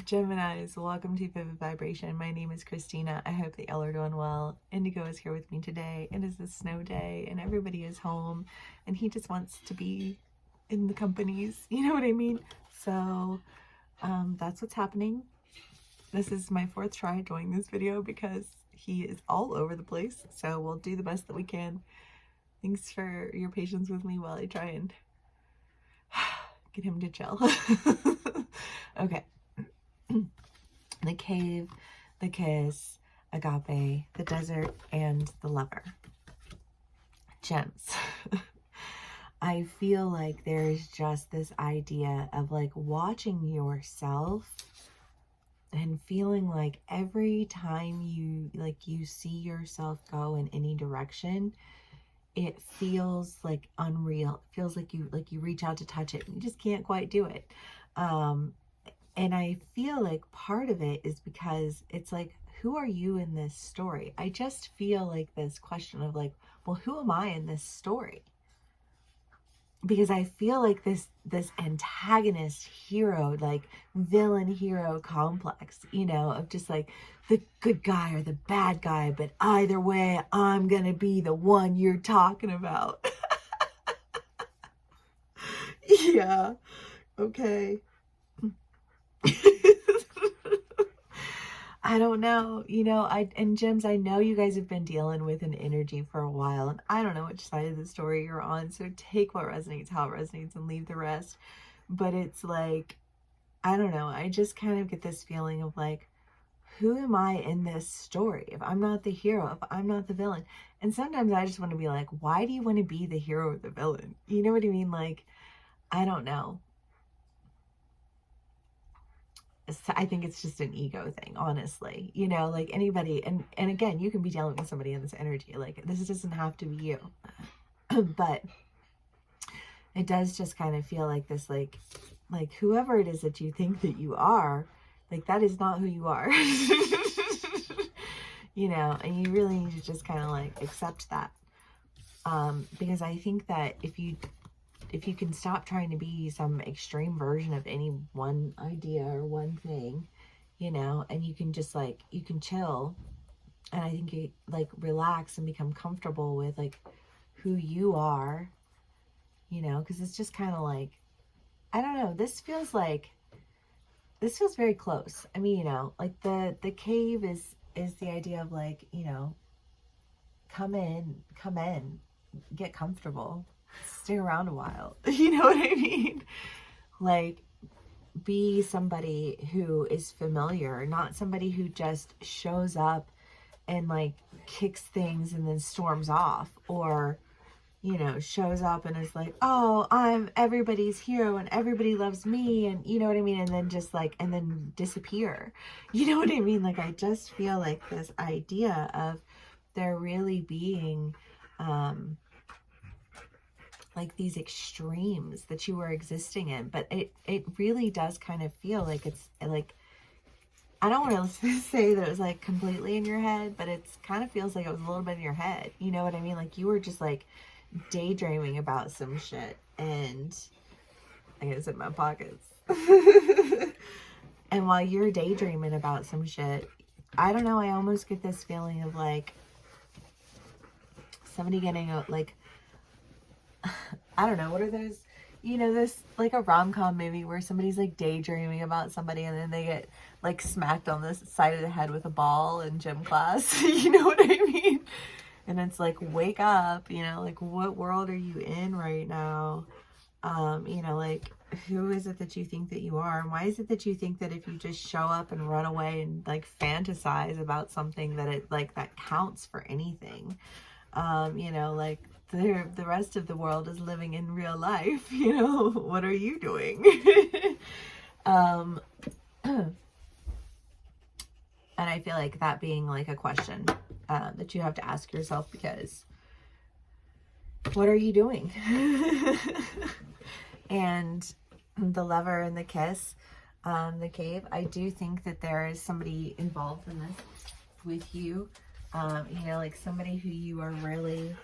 Geminis, welcome to Vivid Vibration. My name is Christina. I hope that y'all are doing well. Indigo is here with me today. It is a snow day and everybody is home and he just wants to be in the companies, you know what I mean? So that's what's happening. This is my fourth try doing this video because he is all over the place. So we'll do the best that we can. Thanks for your patience with me while I try and get him to chill. Okay. The cave, the kiss, agape, the desert, and the lover. Gems. I feel like there's just this idea of like watching yourself and feeling like every time you see yourself go in any direction, it feels like unreal. It feels like you reach out to touch it and you just can't quite do it. And I feel like part of it is because it's like, who are you in this story? I just feel like this question of like, well, who am I in this story? Because I feel like this antagonist hero, like villain hero complex, you know, of just like the good guy or the bad guy, but either way, I'm gonna be the one you're talking about. Yeah, okay. I don't know, you know, and Gems, I know you guys have been dealing with an energy for a while, and I don't know which side of the story you're on, so take what resonates, how it resonates, and leave the rest. But it's like, I don't know, I just kind of get this feeling of like, who am I in this story? If I'm not the hero, if I'm not the villain. And sometimes I just want to be like, why do you want to be the hero or the villain? You know what I mean? Like, I don't know. I think it's just an ego thing, honestly, you know, like anybody, and again, you can be dealing with somebody in this energy, like this doesn't have to be you, but it does just kind of feel like this, like whoever it is that you think that you are, like that is not who you are. You know, and you really need to just kind of like accept that, because I think that if you can stop trying to be some extreme version of any one idea or one thing, you know, and you can just like, you can chill. And I think you like relax and become comfortable with like who you are, you know, because it's just kind of like, I don't know, this feels very close. I mean, you know, like the cave is the idea of like, you know, come in, get comfortable, stay around a while. You know what I mean? Like, be somebody who is familiar, not somebody who just shows up and like kicks things and then storms off, or, you know, shows up and is like, oh, I'm everybody's hero and everybody loves me, and you know what I mean, and then just like, and then disappear. You know what I mean? Like, I just feel like this idea of there really being like these extremes that you were existing in, but it really does kind of feel like it's like, I don't want to say that it was like completely in your head, but it's kind of feels like it was a little bit in your head. You know what I mean? Like you were just like daydreaming about some shit, and I gotta zip my pockets. And while you're daydreaming about some shit, I don't know, I almost get this feeling of like somebody getting a, like, I don't know, what are those, you know, this like a rom-com movie where somebody's like daydreaming about somebody and then they get like smacked on the side of the head with a ball in gym class. You know what I mean? And it's like, wake up, you know, like what world are you in right now? You know, like who is it that you think that you are, and why is it that you think that if you just show up and run away and like fantasize about something that it like that counts for anything? You know, like the rest of the world is living in real life, you know, what are you doing? And I feel like that being like a question that you have to ask yourself, because what are you doing? And the lover and the kiss, the cave, I do think that there is somebody involved in this with you, you know, like somebody who you are really,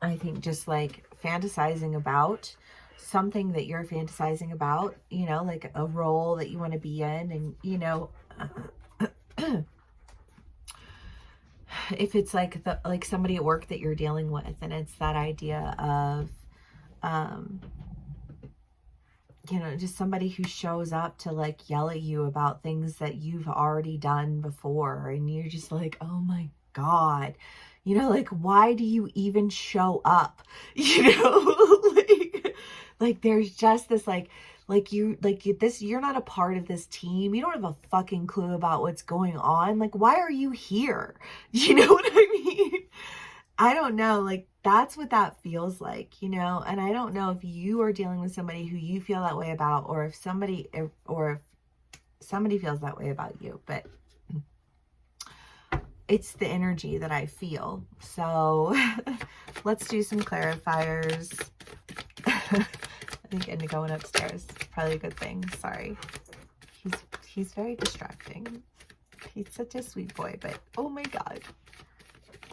I think, just like fantasizing about, something that you're fantasizing about, you know, like a role that you want to be in. And, you know, if it's like like somebody at work that you're dealing with, and it's that idea of, you know, just somebody who shows up to like yell at you about things that you've already done before. And you're just like, oh my God, you know, like, why do you even show up? You know, like there's just this, you're not a part of this team. You don't have a fucking clue about what's going on. Like, why are you here? You know what I mean? I don't know, like, that's what that feels like, you know. And I don't know if you are dealing with somebody who you feel that way about, or if somebody feels that way about you, but it's the energy that I feel. So let's do some clarifiers. I think Indigo going upstairs is probably a good thing. Sorry. He's very distracting. He's such a sweet boy, but oh my God.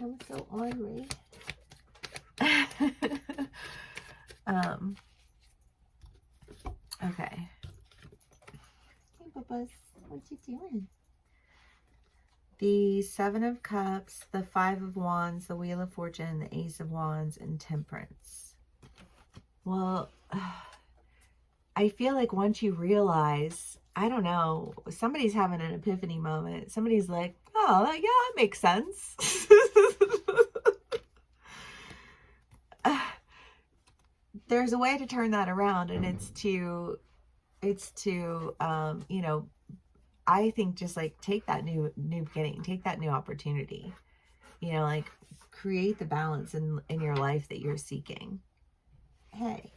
I'm so ornery. Okay. Hey, Bubba's, what you doing? The Seven of Cups, the Five of Wands, the Wheel of Fortune, the Ace of Wands, and Temperance. Well, I feel like once you realize, I don't know, somebody's having an epiphany moment. Somebody's like, oh, yeah, that makes sense. There's a way to turn that around, and it's to, you know, I think just like take that new beginning, take that new opportunity, you know, like create the balance in your life that you're seeking. Hey,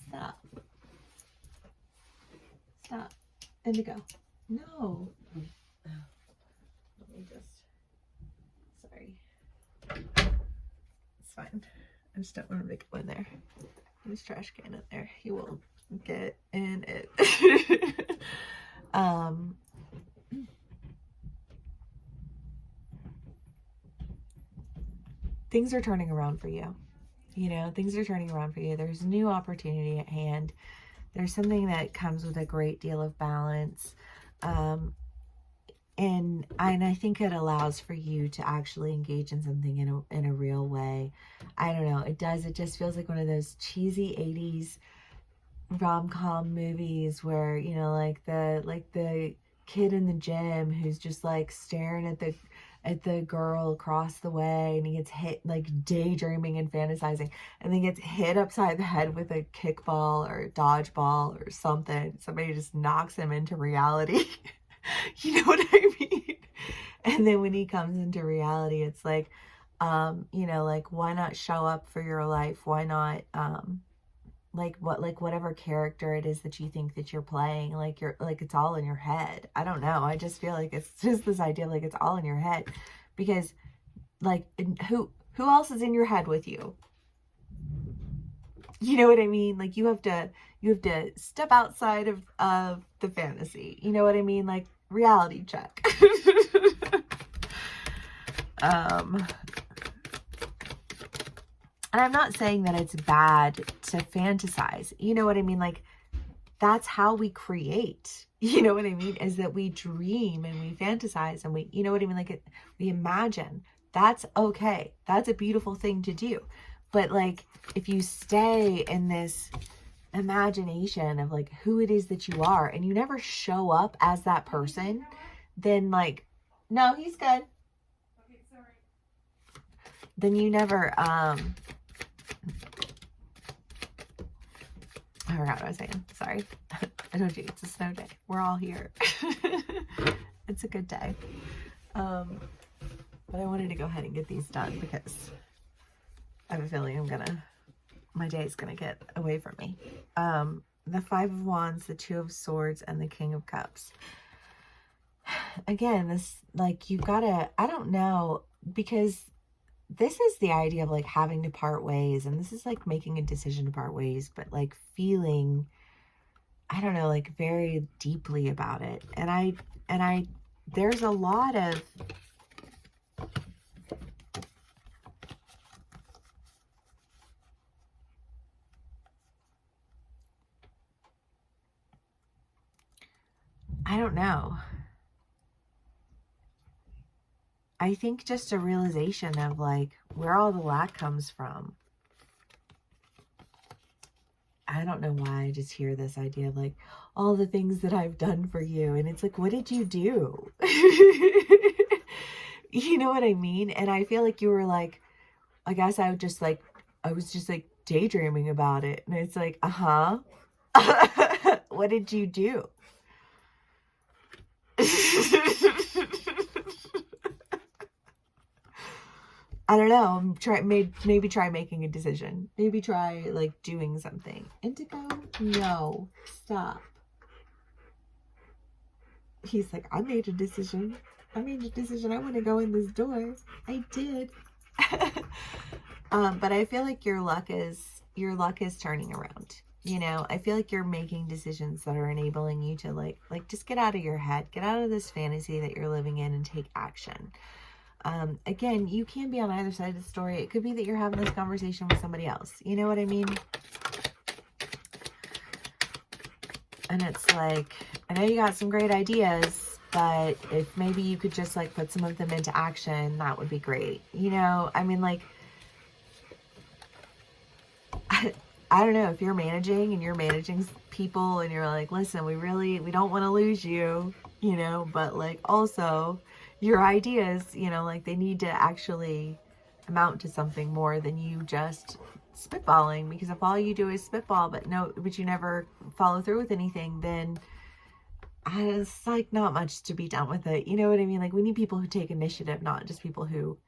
stop. Stop. Indigo. No. Let me just, sorry. It's fine. I just don't want to make it in there. There's trash can in there. He will get in it. Things are turning around for you. You know, things are turning around for you. There's new opportunity at hand. There's something that comes with a great deal of balance. And I think it allows for you to actually engage in something in a real way. I don't know. It does. It just feels like one of those cheesy 80s rom-com movies where, you know, like the kid in the gym who's just like staring at the girl across the way, and he gets hit, like daydreaming and fantasizing, and then gets hit upside the head with a kickball or a dodgeball or something. Somebody just knocks him into reality. You know what I mean? And then when he comes into reality, it's like, you know, like, why not show up for your life? Why not, whatever character it is that you think that you're playing, like it's all in your head. I don't know. I just feel like it's just this idea of like it's all in your head, because like who else is in your head with you? You know what I mean? Like you have to step outside of the fantasy. You know what I mean? Like reality check. And I'm not saying that it's bad to fantasize. You know what I mean? Like, that's how we create. You know what I mean? Is that we dream and we fantasize and we, you know what I mean? Like, we imagine. That's okay. That's a beautiful thing to do. But, like, if you stay in this imagination of, like, who it is that you are, and you never show up as that person, then, like, no, he's good. Okay, sorry. Then you never, I forgot what I was saying. Sorry. I told you, it's a snow day. We're all here. It's a good day. But I wanted to go ahead and get these done because I have a feeling my day is going to get away from me. The Five of Wands, the Two of Swords, and the King of Cups. Again, this, like, you've got to, I don't know, because this is the idea of like having to part ways, and this is like making a decision to part ways, but like feeling, I don't know, like very deeply about it. And I there's a lot of I don't know. I think just a realization of like where all the lack comes from. I don't know why I just hear this idea of like all the things that I've done for you. And it's like, what did you do? You know what I mean? And I feel like you were like, I guess I was just like daydreaming about it. And it's like, uh-huh. What did you do? I don't know. Maybe try making a decision. Maybe try like doing something. Indigo? No. Stop. He's like, I made a decision. I want to go in this door. I did. But I feel like your luck is turning around. You know, I feel like you're making decisions that are enabling you to like just get out of your head, get out of this fantasy that you're living in and take action. Again, you can be on either side of the story. It could be that you're having this conversation with somebody else. You know what I mean? And it's like, I know you got some great ideas, but if maybe you could just like put some of them into action, that would be great. You know, I mean, like, I don't know if you're managing and you're managing people and you're like, listen, we don't want to lose you, you know, but like also your ideas, you know, like they need to actually amount to something more than you just spitballing, because if all you do is spitball, but you never follow through with anything, then it's like not much to be done with it. You know what I mean? Like we need people who take initiative, not just people who,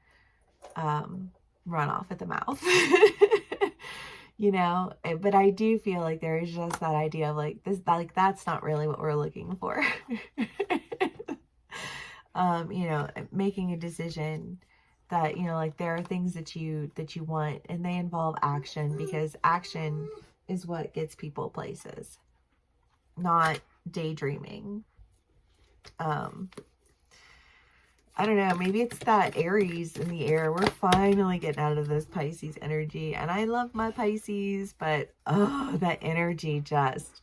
run off at the mouth. You know, but I do feel like there is just that idea of like this, like that's not really what we're looking for. You know, making a decision that, you know, like there are things that you want and they involve action, because action is what gets people places, not daydreaming. I don't know, maybe it's that Aries in the air. We're finally getting out of this Pisces energy. And I love my Pisces, but oh, that energy just...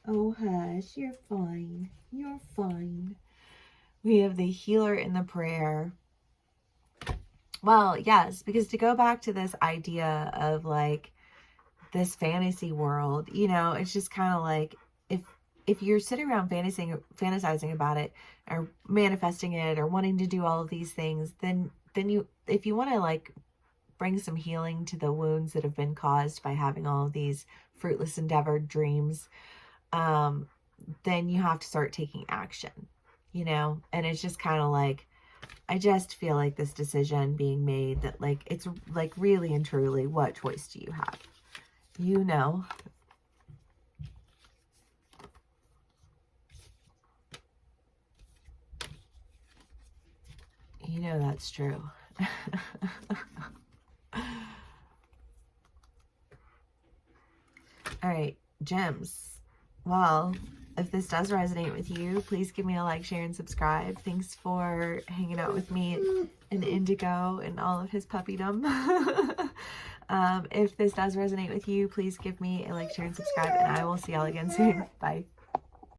Oh, hush, you're fine. You're fine. We have the healer in the prayer. Well, yes, because to go back to this idea of like this fantasy world, you know, it's just kind of like if you're sitting around fantasizing about it or manifesting it or wanting to do all of these things, then you, if you want to like bring some healing to the wounds that have been caused by having all of these fruitless endeavored dreams, then you have to start taking action, you know? And it's just kind of like, I just feel like this decision being made that like, it's like really and truly, what choice do you have? You know? You know that's true. All right, gems. Well, if this does resonate with you, please give me a like, share, and subscribe. Thanks for hanging out with me and Indigo and all of his puppydom. If this does resonate with you, please give me a like, share, and subscribe, and I will see y'all again soon. Bye.